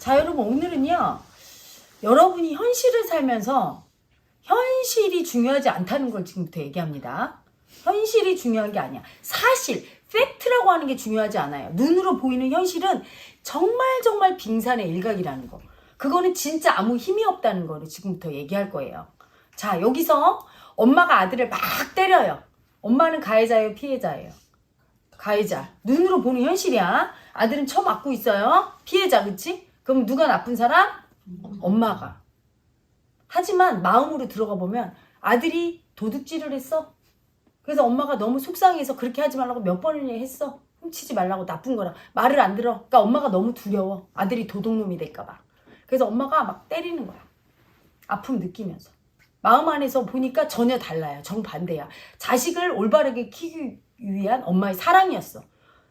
자, 여러분, 오늘은요, 여러분이 현실을 살면서 현실이 중요하지 않다는 걸 지금부터 얘기합니다. 현실이 중요한 게 아니야. 사실, 팩트라고 하는 게 중요하지 않아요. 눈으로 보이는 현실은 정말 빙산의 일각이라는 거. 그거는 진짜 아무 힘이 없다는 거를 지금부터 얘기할 거예요. 자, 여기서 엄마가 아들을 막 때려요. 엄마는 가해자예요, 피해자예요? 가해자. 눈으로 보는 현실이야. 아들은 쳐맞고 있어요. 피해자, 그치? 그럼 누가 나쁜 사람? 엄마가. 하지만 마음으로 들어가 보면 아들이 도둑질을 했어. 그래서 엄마가 너무 속상해서 그렇게 하지 말라고 몇 번을 했어. 훔치지 말라고, 나쁜 거라. 말을 안 들어. 그러니까 엄마가 너무 두려워. 아들이 도둑놈이 될까 봐. 그래서 엄마가 막 때리는 거야. 아픔 느끼면서. 마음 안에서 보니까 전혀 달라요. 정반대야. 자식을 올바르게 키우기 위한 엄마의 사랑이었어.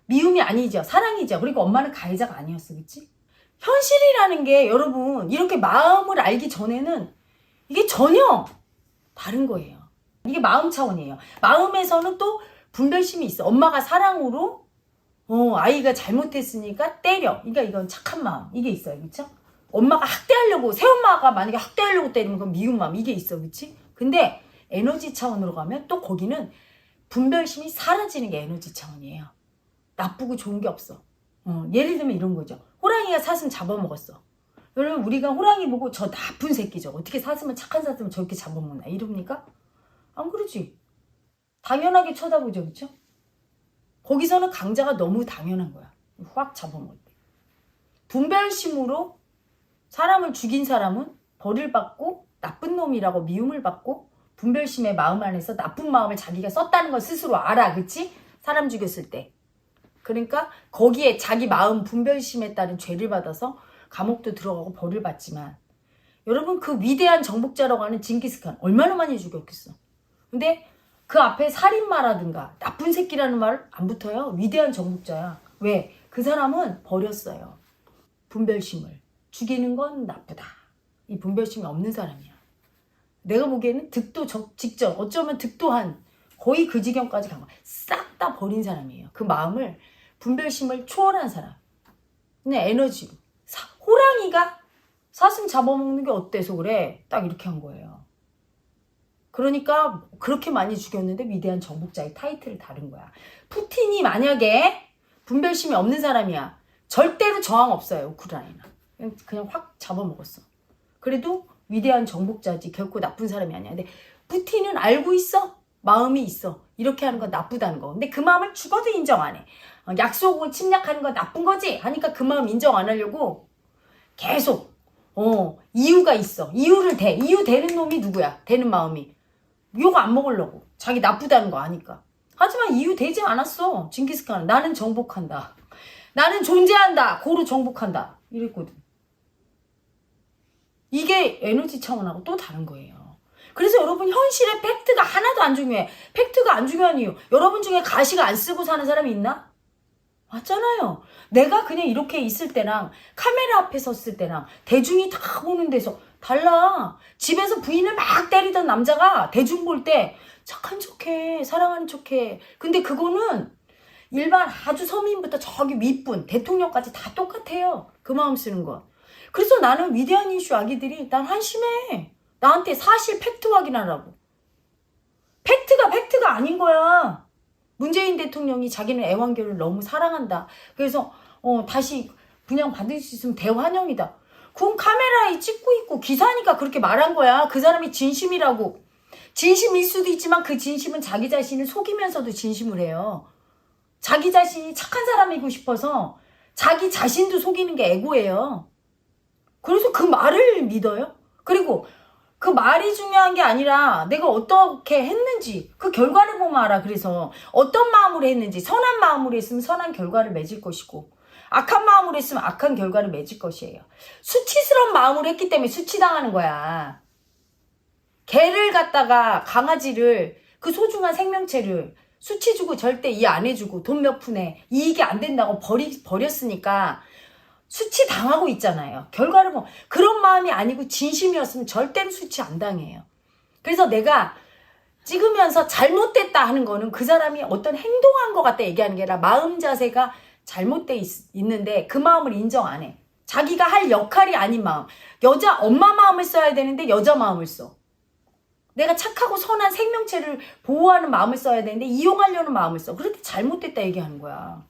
미움이 아니죠. 사랑이죠. 그리고 엄마는 가해자가 아니었어. 그치? 현실이라는 게 여러분 이렇게 마음을 알기 전에는 이게 전혀 다른 거예요. 이게 마음 차원이에요. 마음에서는 또 분별심이 있어. 엄마가 사랑으로 아이가 잘못했으니까 때려. 그러니까 이건 착한 마음. 이게 있어요. 그쵸? 엄마가 학대하려고, 새엄마가 만약에 학대하려고 때리면 그건 미운 마음. 이게 있어. 그치? 근데 에너지 차원으로 가면 또 거기는 분별심이 사라지는 게 에너지 차원이에요. 나쁘고 좋은 게 없어. 예를 들면 이런 거죠. 호랑이가 사슴 잡아먹었어. 여러분 우리가 호랑이 보고 저 나쁜 새끼죠. 어떻게 사슴은 착한 사슴을 저렇게 잡아먹나 이럽니까? 안 그러지. 당연하게 쳐다보죠. 그쵸? 거기서는 강자가 너무 당연한 거야. 확 잡아먹을 때. 분별심으로 사람을 죽인 사람은 벌을 받고 나쁜 놈이라고 미움을 받고 분별심의 마음 안에서 나쁜 마음을 자기가 썼다는 걸 스스로 알아. 그치? 사람 죽였을 때. 그러니까 거기에 자기 마음 분별심에 따른 죄를 받아서 감옥도 들어가고 벌을 받지만 여러분 그 위대한 정복자라고 하는 징기스칸 얼마나 많이 죽였겠어. 근데 그 앞에 살인마라든가 나쁜 새끼라는 말 안 붙어요. 위대한 정복자야. 왜? 그 사람은 버렸어요. 분별심을. 죽이는 건 나쁘다. 이 분별심이 없는 사람이야. 내가 보기에는 득도 직전 어쩌면 득도한 거의 그 지경까지 간 거야. 싹 다 버린 사람이에요. 그 마음을 분별심을 초월한 사람. 그냥 에너지로. 호랑이가 사슴 잡아먹는 게 어때서 그래? 딱 이렇게 한 거예요. 그러니까 그렇게 많이 죽였는데 위대한 정복자의 타이틀을 다른 거야. 푸틴이 만약에 분별심이 없는 사람이야. 절대로 저항 없어요. 우크라이나. 그냥 확 잡아먹었어. 그래도 위대한 정복자지 결코 나쁜 사람이 아니야. 근데 푸틴은 알고 있어. 마음이 있어. 이렇게 하는 건 나쁘다는 거. 근데 그 마음을 죽어도 인정 안 해. 약속을 침략하는 건 나쁜 거지? 하니까 그 마음 인정 안 하려고 계속 이유가 있어. 이유를 대. 이유 대는 놈이 누구야? 대는 마음이. 욕 안 먹으려고. 자기 나쁘다는 거 아니까. 하지만 이유 되지 않았어. 징기스칸은. 나는 정복한다. 나는 존재한다. 고루 정복한다. 이랬거든. 이게 에너지 차원하고 또 다른 거예요. 그래서 여러분 현실의 팩트가 하나도 안 중요해. 팩트가 안 중요한 이유. 여러분 중에 가시가 안 쓰고 사는 사람이 있나? 맞잖아요. 내가 그냥 이렇게 있을 때랑 카메라 앞에 섰을 때랑 대중이 다 보는 데서 달라. 집에서 부인을 막 때리던 남자가 대중 볼 때 착한 척해. 사랑하는 척해. 근데 그거는 일반 아주 서민부터 저기 윗분 대통령까지 다 똑같아요. 그 마음 쓰는 건. 그래서 나는 위대한 이슈 아기들이 난 한심해. 나한테 사실 팩트 확인하라고. 팩트가 아닌 거야. 문재인 대통령이 자기는 애완견을 너무 사랑한다. 그래서 다시 분양받을 수 있으면 대환영이다. 그건 카메라에 찍고 있고 기사니까 그렇게 말한 거야. 그 사람이 진심이라고. 진심일 수도 있지만 그 진심은 자기 자신을 속이면서도 진심을 해요. 자기 자신이 착한 사람이고 싶어서 자기 자신도 속이는 게 에고예요. 그래서 그 말을 믿어요. 그리고 그 말이 중요한 게 아니라 내가 어떻게 했는지 그 결과를 보면 알아. 그래서 어떤 마음으로 했는지 선한 마음으로 했으면 선한 결과를 맺을 것이고 악한 마음으로 했으면 악한 결과를 맺을 것이에요. 수치스러운 마음으로 했기 때문에 수치당하는 거야. 개를 갖다가 강아지를 그 소중한 생명체를 수치 주고 절대 이해 안 해주고 돈 몇 푼에 이익이 안 된다고 버렸으니까 수치 당하고 있잖아요. 결과를 뭐 그런 마음이 아니고 진심이었으면 절대로 수치 안 당해요. 그래서 내가 찍으면서 잘못됐다 하는 거는 그 사람이 어떤 행동한 것 같다 얘기하는 게 아니라 마음 자세가 잘못돼 있는데 그 마음을 인정 안 해. 자기가 할 역할이 아닌 마음. 여자 엄마 마음을 써야 되는데 여자 마음을 써. 내가 착하고 선한 생명체를 보호하는 마음을 써야 되는데 이용하려는 마음을 써. 그렇게 잘못됐다 얘기하는 거야.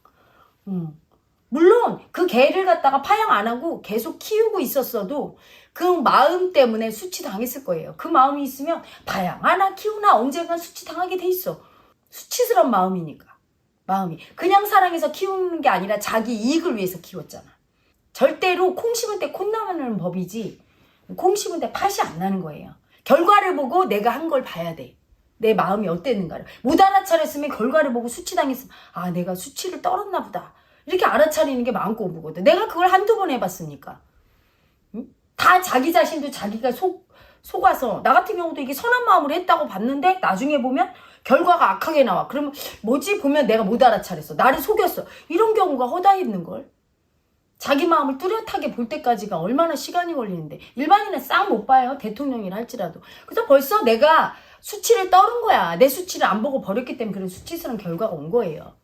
물론 그 개를 갖다가 파양 안 하고 계속 키우고 있었어도 그 마음 때문에 수치당했을 거예요. 그 마음이 있으면 파양 하나 키우나 언젠간 수치당하게 돼 있어. 수치스러운 마음이니까. 마음이. 그냥 사랑해서 키우는 게 아니라 자기 이익을 위해서 키웠잖아. 절대로 콩 심은 때 콩 나는 법이지 콩 심은 때 팥이 안 나는 거예요. 결과를 보고 내가 한 걸 봐야 돼. 내 마음이 어땠는가를. 못 알아차렸으면 결과를 보고 수치당했으면 아 내가 수치를 떨었나 보다. 이렇게 알아차리는 게 마음 공부거든. 내가 그걸 한두 번 해봤으니까. 응? 다 자기 자신도 자기가 속아서 나 같은 경우도 이게 선한 마음으로 했다고 봤는데 나중에 보면 결과가 악하게 나와. 그러면 뭐지? 보면 내가 못 알아차렸어. 나를 속였어. 이런 경우가 허다히 있는걸. 자기 마음을 뚜렷하게 볼 때까지가 얼마나 시간이 걸리는데 일반인은 싹 못 봐요. 대통령이라 할지라도. 그래서 벌써 내가 수치를 떨은 거야. 내 수치를 안 보고 버렸기 때문에 그런 수치스러운 결과가 온 거예요.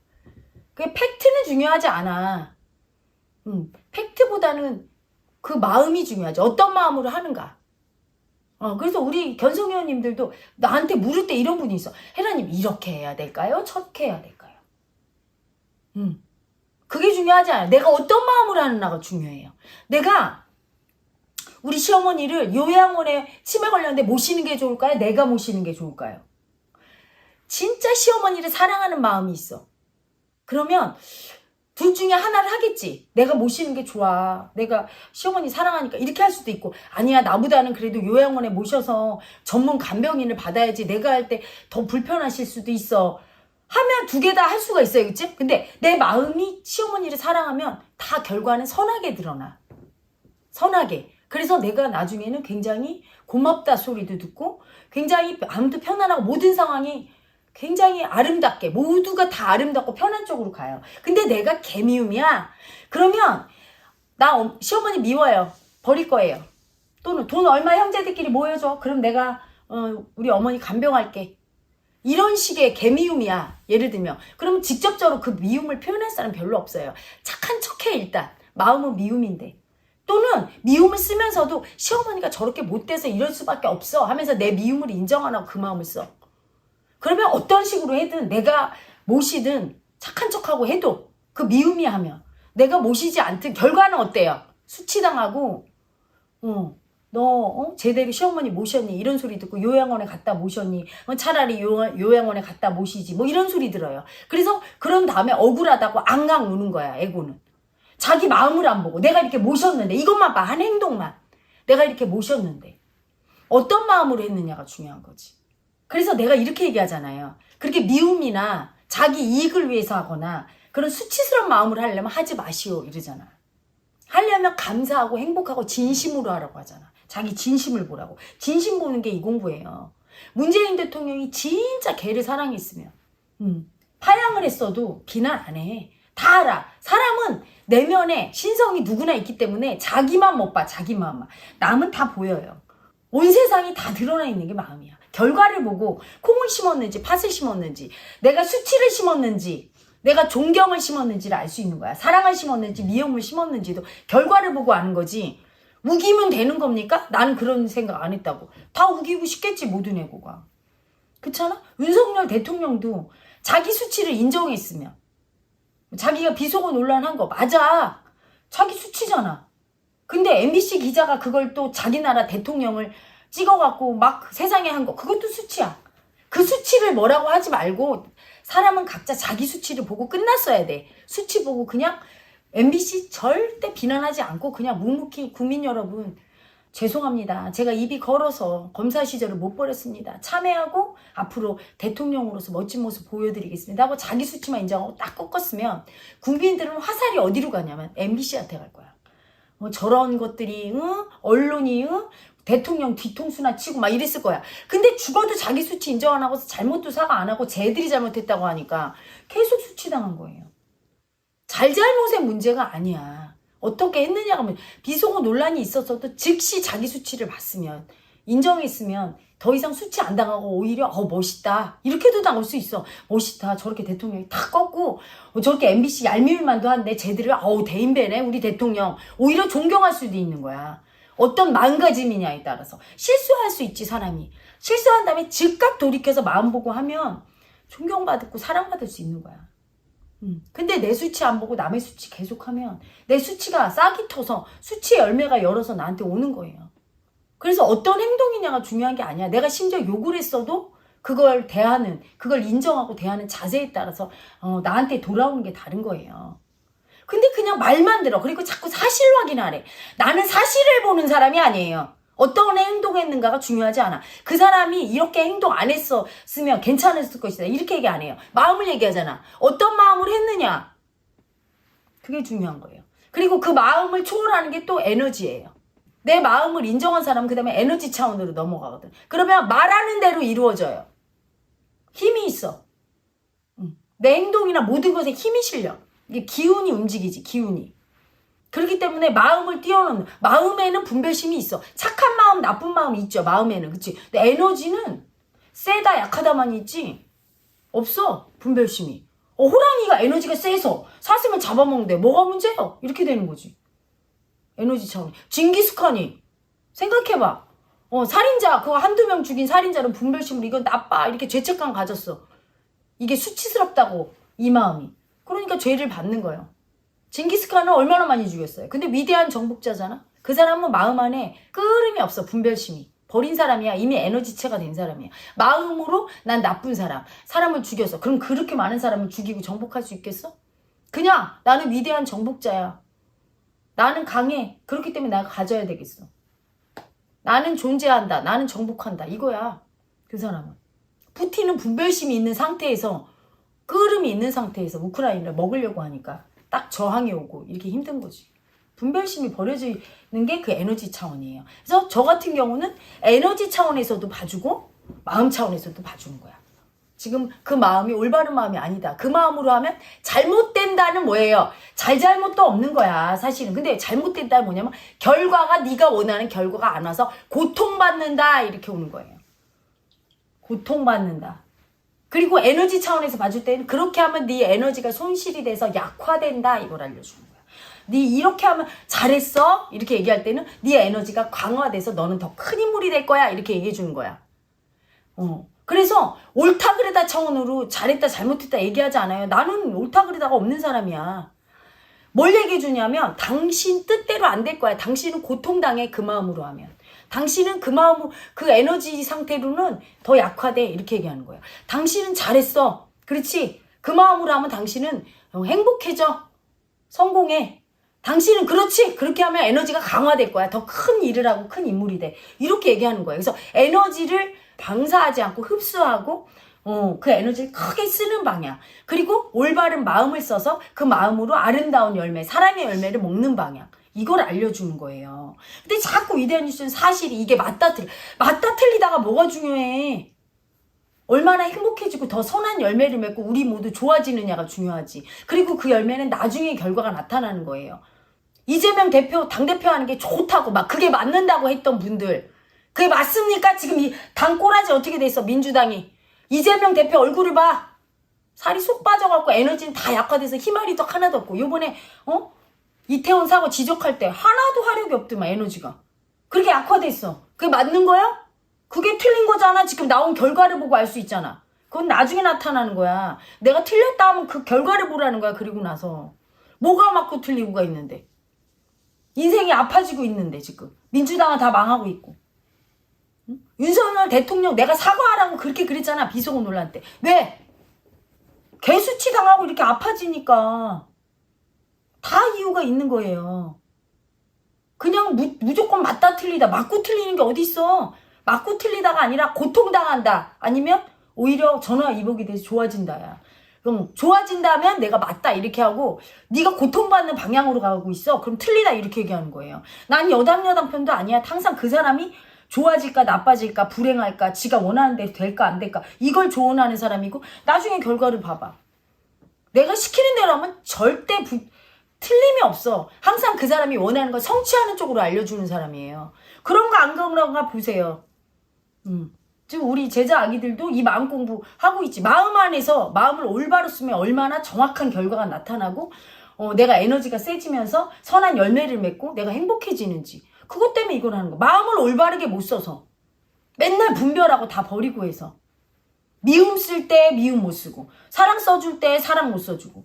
그 팩트는 중요하지 않아. 팩트보다는 그 마음이 중요하지. 어떤 마음으로 하는가. 그래서 우리 견성 회원님들도 나한테 물을 때 이런 분이 있어. 혜라님 이렇게 해야 될까요? 저렇게 해야 될까요? 그게 중요하지 않아요. 내가 어떤 마음으로 하느냐가 중요해요. 내가 우리 시어머니를 요양원에 치매 걸렸는데 모시는 게 좋을까요? 내가 모시는 게 좋을까요? 진짜 시어머니를 사랑하는 마음이 있어. 그러면 둘 중에 하나를 하겠지. 내가 모시는 게 좋아. 내가 시어머니 사랑하니까 이렇게 할 수도 있고 아니야 나보다는 그래도 요양원에 모셔서 전문 간병인을 받아야지 내가 할 때 더 불편하실 수도 있어. 하면 두 개 다 할 수가 있어요. 그치? 근데 내 마음이 시어머니를 사랑하면 다 결과는 선하게 드러나. 선하게. 그래서 내가 나중에는 굉장히 고맙다 소리도 듣고 굉장히 마음도 편안하고 모든 상황이 굉장히 아름답게 모두가 다 아름답고 편한 쪽으로 가요. 근데 내가 개미움이야. 그러면 나 시어머니 미워요. 버릴 거예요. 또는 돈 얼마 형제들끼리 모여줘. 그럼 내가 우리 어머니 간병할게. 이런 식의 개미움이야. 예를 들면 그러면 직접적으로 그 미움을 표현할 사람 별로 없어요. 착한 척해 일단. 마음은 미움인데. 또는 미움을 쓰면서도 시어머니가 저렇게 못돼서 이럴 수밖에 없어 하면서 내 미움을 인정 안 하고 그 마음을 써. 그러면 어떤 식으로 해든 내가 모시든 착한 척하고 해도 그 미움이 하면 내가 모시지 않든 결과는 어때요? 수치당하고 너 제대로 시어머니 모셨니? 이런 소리 듣고 요양원에 갔다 모셨니? 차라리 요양원에 갔다 모시지 뭐 이런 소리 들어요. 그래서 그런 다음에 억울하다고 앙앙 우는 거야. 애고는. 자기 마음을 안 보고 내가 이렇게 모셨는데 이것만 봐. 한 행동만. 내가 이렇게 모셨는데 어떤 마음으로 했느냐가 중요한 거지. 그래서 내가 이렇게 얘기하잖아요. 그렇게 미움이나 자기 이익을 위해서 하거나 그런 수치스러운 마음으로 하려면 하지 마시오 이러잖아. 하려면 감사하고 행복하고 진심으로 하라고 하잖아. 자기 진심을 보라고. 진심 보는 게 이 공부예요. 문재인 대통령이 진짜 걔를 사랑했으면 파양을 했어도 비난 안 해. 다 알아. 사람은 내면에 신성이 누구나 있기 때문에 자기만 못 봐. 자기 마음만. 남은 다 보여요. 온 세상이 다 드러나 있는 게 마음이야. 결과를 보고 콩을 심었는지 팥을 심었는지 내가 수치를 심었는지 내가 존경을 심었는지를 알 수 있는 거야. 사랑을 심었는지 미움을 심었는지도 결과를 보고 아는 거지. 우기면 되는 겁니까? 나는 그런 생각 안 했다고. 다 우기고 싶겠지 모든 애고가. 그렇잖아? 윤석열 대통령도 자기 수치를 인정했으면 자기가 비속어 논란한 거 맞아. 자기 수치잖아. 근데 MBC 기자가 그걸 또 자기 나라 대통령을 찍어갖고 막 세상에 한 거 그것도 수치야. 그 수치를 뭐라고 하지 말고 사람은 각자 자기 수치를 보고 끝났어야 돼. 수치 보고 그냥 MBC 절대 비난하지 않고 그냥 묵묵히 국민 여러분 죄송합니다. 제가 입이 걸어서 검사 시절을 못 버렸습니다. 참회하고 앞으로 대통령으로서 멋진 모습 보여드리겠습니다 하고 자기 수치만 인정하고 딱 꺾었으면 국민들은 화살이 어디로 가냐면 MBC한테 갈 거야. 저런 것들이 언론이 대통령 뒤통수나 치고 막 이랬을 거야. 근데 죽어도 자기 수치 인정 안 하고 잘못도 사과 안 하고 쟤들이 잘못했다고 하니까 계속 수치당한 거예요. 잘잘못의 문제가 아니야. 어떻게 했느냐가 비속어 논란이 있었어도 즉시 자기 수치를 봤으면 인정했으면 더 이상 수치 안 당하고 오히려 멋있다 이렇게도 나올 수 있어. 멋있다. 저렇게 대통령이 다 꺾고 저렇게 MBC 얄미울만도 한데 쟤들을 대인배네 우리 대통령. 오히려 존경할 수도 있는 거야. 어떤 마음가짐이냐에 따라서. 실수할 수 있지 사람이. 실수한 다음에 즉각 돌이켜서 마음 보고 하면 존경받고 사랑받을 수 있는 거야. 근데 내 수치 안 보고 남의 수치 계속하면 내 수치가 싹이 터서 수치의 열매가 열어서 나한테 오는 거예요. 그래서 어떤 행동이냐가 중요한 게 아니야. 내가 심지어 욕을 했어도 그걸 인정하고 대하는 자세에 따라서 나한테 돌아오는 게 다른 거예요. 근데 그냥 말만 들어. 그리고 자꾸 사실 확인하래. 나는 사실을 보는 사람이 아니에요. 어떤 행동했는가가 중요하지 않아. 그 사람이 이렇게 행동 안 했었으면 괜찮았을 것이다. 이렇게 얘기 안 해요. 마음을 얘기하잖아. 어떤 마음을 했느냐. 그게 중요한 거예요. 그리고 그 마음을 초월하는 게 또 에너지예요. 내 마음을 인정한 사람은 그 다음에 에너지 차원으로 넘어가거든. 그러면 말하는 대로 이루어져요. 힘이 있어. 내 행동이나 모든 것에 힘이 실려. 이게 기운이 움직이지, 기운이. 그렇기 때문에 마음을 띄워놓는, 마음에는 분별심이 있어. 착한 마음, 나쁜 마음이 있죠, 마음에는. 그치? 근데 에너지는 세다, 약하다만 있지, 없어, 분별심이. 호랑이가 에너지가 세서 사슴을 잡아먹는데 뭐가 문제야? 이렇게 되는 거지. 에너지 차원. 징기스칸이 생각해봐. 살인자, 그거 한두 명 죽인 살인자는 분별심으로 이건 나빠, 이렇게 죄책감 가졌어. 이게 수치스럽다고, 이 마음이. 그러니까 죄를 받는 거예요. 징기스칸은 얼마나 많이 죽였어요. 근데 위대한 정복자잖아. 그 사람은 마음 안에 끄름이 없어. 분별심이. 버린 사람이야. 이미 에너지체가 된 사람이야. 마음으로 난 나쁜 사람. 사람을 죽였어. 그럼 그렇게 많은 사람을 죽이고 정복할 수 있겠어? 그냥 나는 위대한 정복자야. 나는 강해. 그렇기 때문에 내가 가져야 되겠어. 나는 존재한다. 나는 정복한다. 이거야. 그 사람은. 푸틴은 분별심이 있는 상태에서, 끄름이 있는 상태에서 우크라이나를 먹으려고 하니까 딱 저항이 오고 이렇게 힘든 거지. 분별심이 버려지는 게 그 에너지 차원이에요. 그래서 저 같은 경우는 에너지 차원에서도 봐주고 마음 차원에서도 봐주는 거야. 지금 그 마음이 올바른 마음이 아니다. 그 마음으로 하면 잘못된다는 뭐예요? 잘잘못도 없는 거야 사실은. 근데 잘못된다는 뭐냐면 결과가 네가 원하는 결과가 안 와서 고통받는다 이렇게 오는 거예요. 고통받는다. 그리고 에너지 차원에서 봐줄 때는 그렇게 하면 네 에너지가 손실이 돼서 약화된다 이걸 알려주는 거야. 네 이렇게 하면 잘했어 이렇게 얘기할 때는 네 에너지가 강화돼서 너는 더 큰 인물이 될 거야 이렇게 얘기해 주는 거야. 그래서 옳다 그르다 차원으로 잘했다 잘못했다 얘기하지 않아요. 나는 옳다 그르다가 없는 사람이야. 뭘 얘기해 주냐면 당신 뜻대로 안 될 거야. 당신은 고통당해 그 마음으로 하면. 당신은 그 마음, 그 에너지 상태로는 더 약화돼. 이렇게 얘기하는 거야. 당신은 잘했어. 그렇지? 그 마음으로 하면 당신은 행복해져. 성공해. 당신은 그렇지? 그렇게 하면 에너지가 강화될 거야. 더 큰 일을 하고 큰 인물이 돼. 이렇게 얘기하는 거야. 그래서 에너지를 방사하지 않고 흡수하고 그 에너지를 크게 쓰는 방향. 그리고 올바른 마음을 써서 그 마음으로 아름다운 열매, 사랑의 열매를 먹는 방향. 이걸 알려주는 거예요. 근데 자꾸 위대한 뉴스는 사실이 이게 맞다 틀리다가 뭐가 중요해. 얼마나 행복해지고 더 선한 열매를 맺고 우리 모두 좋아지느냐가 중요하지. 그리고 그 열매는 나중에 결과가 나타나는 거예요. 이재명 대표, 당대표 하는 게 좋다고 막 그게 맞는다고 했던 분들. 그게 맞습니까? 지금 이 당 꼬라지 어떻게 됐어? 민주당이. 이재명 대표 얼굴을 봐. 살이 쏙 빠져갖고 에너지는 다 약화돼서 희망이 하나도 없고. 요번에 이태원 사고 지적할 때 하나도 화력이 없더만 에너지가. 그렇게 약화됐어. 그게 맞는 거야? 그게 틀린 거잖아. 지금 나온 결과를 보고 알 수 있잖아. 그건 나중에 나타나는 거야. 내가 틀렸다 하면 그 결과를 보라는 거야. 그리고 나서. 뭐가 맞고 틀리고가 있는데. 인생이 아파지고 있는데 지금. 민주당은 다 망하고 있고. 응? 윤석열 대통령 내가 사과하라고 그렇게 그랬잖아. 비속어 논란 때. 왜? 개수치 당하고 이렇게 아파지니까. 다 이유가 있는 거예요. 그냥 무조건 맞다 틀리다. 맞고 틀리는 게 어딨어. 맞고 틀리다가 아니라 고통당한다. 아니면 오히려 전화위복이 돼서 좋아진다야. 그럼 좋아진다면 내가 맞다 이렇게 하고 네가 고통받는 방향으로 가고 있어. 그럼 틀리다 이렇게 얘기하는 거예요. 난 여당 편도 아니야. 항상 그 사람이 좋아질까 나빠질까 불행할까 지가 원하는 대로 될까 안 될까 이걸 조언하는 사람이고 나중에 결과를 봐봐. 내가 시키는 대로 하면 절대 틀림이 없어. 항상 그 사람이 원하는 걸 성취하는 쪽으로 알려주는 사람이에요. 그런 거 안 그런가 보세요. 지금 우리 제자 아기들도 이 마음 공부하고 있지. 마음 안에서 마음을 올바로 쓰면 얼마나 정확한 결과가 나타나고 내가 에너지가 세지면서 선한 열매를 맺고 내가 행복해지는지. 그것 때문에 이걸 하는 거야. 마음을 올바르게 못 써서 맨날 분별하고 다 버리고 해서 미움 쓸 때 미움 못 쓰고 사랑 써줄 때 사랑 못 써주고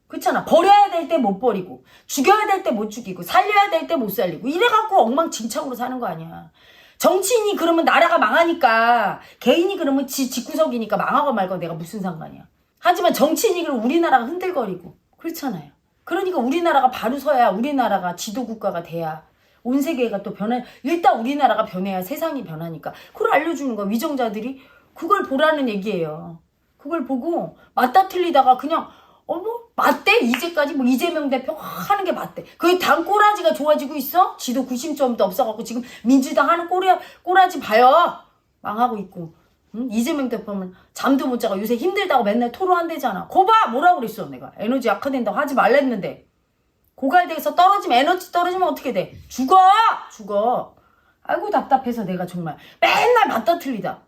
그렇잖아. 버려야 될 때 못 버리고 죽여야 될 때 못 죽이고 살려야 될 때 못 살리고 이래갖고 엉망진창으로 사는 거 아니야. 정치인이 그러면 나라가 망하니까 개인이 그러면 집구석이니까 망하고 말고 내가 무슨 상관이야. 하지만 정치인이 그러면 우리나라가 흔들거리고 그렇잖아요. 그러니까 우리나라가 바로 서야 우리나라가 지도국가가 돼야 온 세계가 또 변해. 일단 우리나라가 변해야 세상이 변하니까 그걸 알려주는 거야. 위정자들이 그걸 보라는 얘기예요. 그걸 보고 맞다 틀리다가 그냥 뭐 맞대? 이제까지 뭐 이재명 대표 하는 게 맞대. 그게 당 꼬라지가 좋아지고 있어? 지도 90점도 없어갖고 지금 민주당 하는 꼬라지 봐요. 망하고 있고. 응? 이재명 대표는 잠도 못 자고 요새 힘들다고 맨날 토로한대잖아. 거봐 뭐라고 그랬어 내가. 에너지 약화된다고 하지 말랬는데. 고갈돼서 떨어지면 에너지 떨어지면 어떻게 돼? 죽어. 아이고 답답해서 내가 정말 맨날 맞다 틀리다.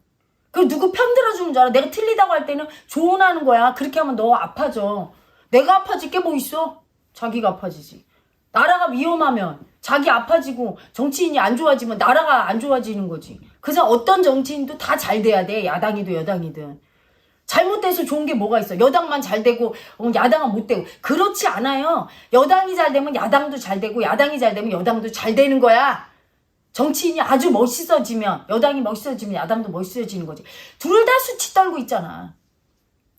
그 누구 편들어주는 줄 알아? 내가 틀리다고 할 때는 조언하는 거야. 그렇게 하면 너 아파져. 내가 아파질 게 뭐 있어? 자기가 아파지지. 나라가 위험하면 자기 아파지고 정치인이 안 좋아지면 나라가 안 좋아지는 거지. 그래서 어떤 정치인도 다 잘 돼야 돼. 야당이든 여당이든. 잘못돼서 좋은 게 뭐가 있어? 여당만 잘 되고 야당은 못 되고. 그렇지 않아요. 여당이 잘 되면 야당도 잘 되고 야당이 잘 되면 여당도 잘 되는 거야. 정치인이 아주 멋있어지면 여당이 멋있어지면 야당도 멋있어지는 거지. 둘 다 수치 떨고 있잖아.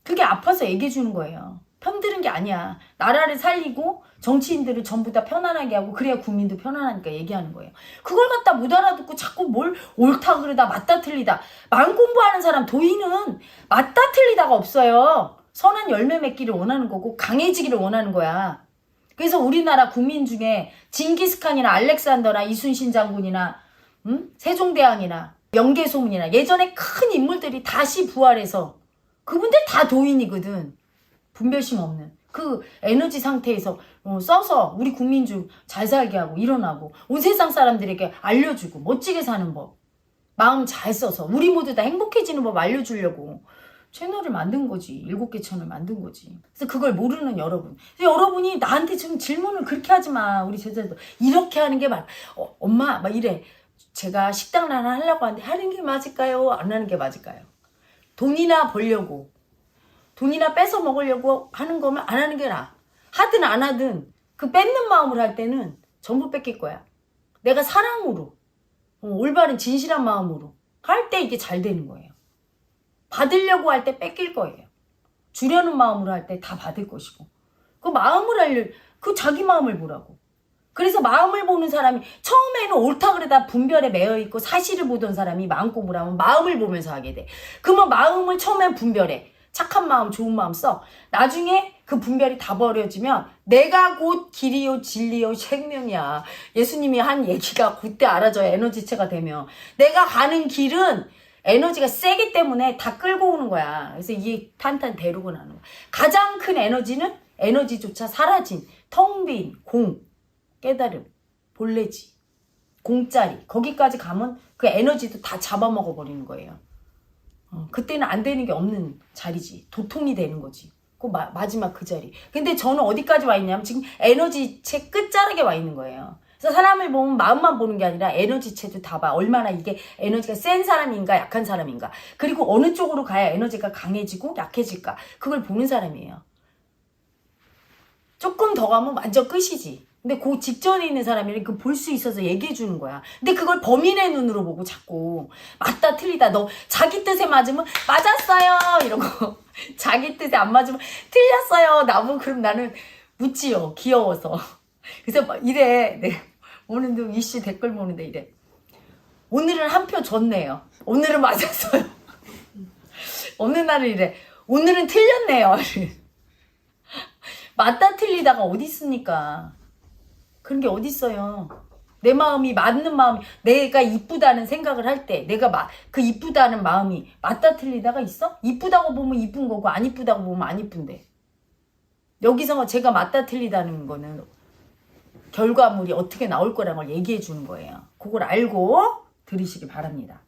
그게 아파서 얘기해 주는 거예요. 편드는 게 아니야. 나라를 살리고 정치인들을 전부 다 편안하게 하고 그래야 국민도 편안하니까 얘기하는 거예요. 그걸 갖다 못 알아듣고 자꾸 뭘 옳다 그러다 맞다 틀리다. 마음 공부하는 사람 도인은 맞다 틀리다가 없어요. 선한 열매 맺기를 원하는 거고 강해지기를 원하는 거야. 그래서 우리나라 국민 중에 징기스칸이나 알렉산더나 이순신 장군이나 세종대왕이나 명계소문이나 예전에 큰 인물들이 다시 부활해서 그분들 다 도인이거든. 분별심 없는 그 에너지 상태에서 써서 우리 국민 중 잘 살게 하고 일어나고 온 세상 사람들에게 알려주고 멋지게 사는 법 마음 잘 써서 우리 모두 다 행복해지는 법 알려주려고 채널을 만든 거지. 7개 채널 만든 거지. 그래서 그걸 모르는 여러분. 여러분이 나한테 지금 질문을 그렇게 하지 마. 우리 제자들. 이렇게 하는 게 엄마, 막 이래. 제가 식당 하나 하려고 하는데 하는 게 맞을까요? 안 하는 게 맞을까요? 돈이나 벌려고, 돈이나 뺏어 먹으려고 하는 거면 안 하는 게 나아. 하든 안 하든 그 뺏는 마음으로 할 때는 전부 뺏길 거야. 내가 사랑으로, 올바른 진실한 마음으로 할 때 이게 잘 되는 거예요. 받으려고 할 때 뺏길 거예요. 주려는 마음으로 할 때 다 받을 것이고. 그 마음을 그 자기 마음을 보라고. 그래서 마음을 보는 사람이 처음에는 옳다 그러다 분별에 매여 있고 사실을 보던 사람이 마음 공부를 하면 마음을 보면서 하게 돼. 그러면 마음을 처음엔 분별해. 착한 마음, 좋은 마음 써. 나중에 그 분별이 다 버려지면 내가 곧 길이요 진리요 생명이야. 예수님이 한 얘기가 그때 알아져야 에너지체가 되면 내가 가는 길은 에너지가 세기 때문에 다 끌고 오는 거야. 그래서 이게 탄탄 대로가 나는 거야. 가장 큰 에너지는 에너지조차 사라진 텅 빈 공, 깨달음, 본래지, 공짜리. 거기까지 가면 그 에너지도 다 잡아먹어 버리는 거예요. 그때는 안 되는 게 없는 자리지. 도통이 되는 거지. 그 마지막 그 자리. 근데 저는 어디까지 와 있냐면 지금 에너지체 끝자락에 와 있는 거예요. 그래서 사람을 보면 마음만 보는 게 아니라 에너지체도 다 봐. 얼마나 이게 에너지가 센 사람인가 약한 사람인가. 그리고 어느 쪽으로 가야 에너지가 강해지고 약해질까. 그걸 보는 사람이에요. 조금 더 가면 완전 끝이지. 근데 그 직전에 있는 사람이 그 볼 수 있어서 얘기해 주는 거야. 근데 그걸 범인의 눈으로 보고 자꾸 맞다 틀리다. 너 자기 뜻에 맞으면 맞았어요 이러고 자기 뜻에 안 맞으면 틀렸어요. 나보고 그럼 나는 묻지요. 귀여워서. 그래서 막 이래. 네. 오늘도 이슈 댓글 보는데 이래. 오늘은 한 표 줬네요. 오늘은 맞았어요. 어느 날은 이래. 오늘은 틀렸네요. 맞다 틀리다가 어디 있습니까? 그런 게 어디 있어요. 내 마음이 맞는 마음이 내가 이쁘다는 생각을 할 때 내가 그 이쁘다는 마음이 맞다 틀리다가 있어? 이쁘다고 보면 이쁜 거고 안 이쁘다고 보면 안 이쁜데. 여기서 제가 맞다 틀리다는 거는 결과물이 어떻게 나올 거라는 걸 얘기해 주는 거예요. 그걸 알고 들으시기 바랍니다.